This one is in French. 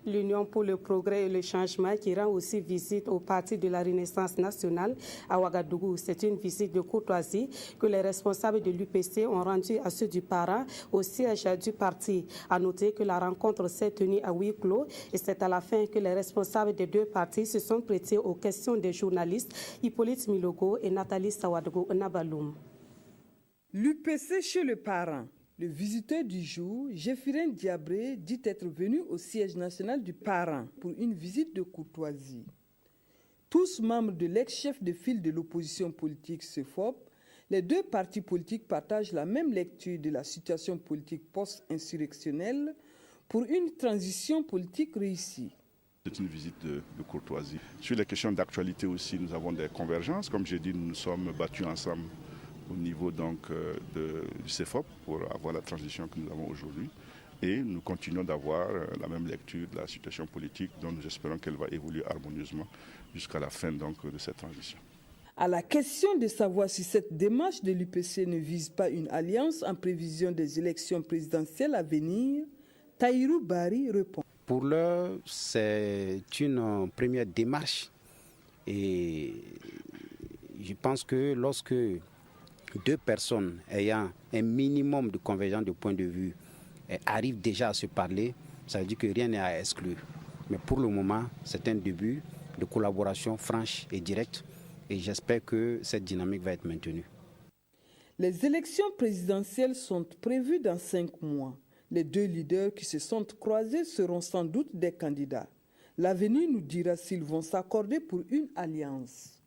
l'Union pour le progrès et le changement qui rend aussi visite au Parti de la Renaissance nationale à Ouagadougou. C'est une visite de courtoisie que les responsables de l'UPC ont rendue à ceux du PARA au siège du parti. À noter que la rencontre s'est tenue à huis clos et c'est à la fin que les responsables des deux partis se sont prêtés aux questions des journalistes Hippolyte Milogo et Nathalie Sawadogo Nabaloum. L'UPC chez le parent. Le visiteur du jour, Jéphirin Diabré, dit être venu au siège national du parent pour une visite de courtoisie. Tous membres de l'ex-chef de file de l'opposition politique CEFOP, les deux partis politiques partagent la même lecture de la situation politique post-insurrectionnelle pour une transition politique réussie. C'est une visite de courtoisie. Sur les questions d'actualité aussi, nous avons des convergences. Comme j'ai dit, nous nous sommes battus ensemble au niveau donc, du CEFOP pour avoir la transition que nous avons aujourd'hui. Et nous continuons d'avoir la même lecture de la situation politique dont nous espérons qu'elle va évoluer harmonieusement jusqu'à la fin donc, de cette transition. À la question de savoir si cette démarche de l'UPC ne vise pas une alliance en prévision des élections présidentielles à venir, Tahirou Bari répond. Pour l'heure, c'est une première démarche et je pense que lorsque deux personnes ayant un minimum de convergence de point de vue arrivent déjà à se parler, ça veut dire que rien n'est à exclure. Mais pour le moment, c'est un début de collaboration franche et directe et j'espère que cette dynamique va être maintenue. Les élections présidentielles sont prévues dans 5 mois. Les deux leaders qui se sont croisés seront sans doute des candidats. L'avenir nous dira s'ils vont s'accorder pour une alliance.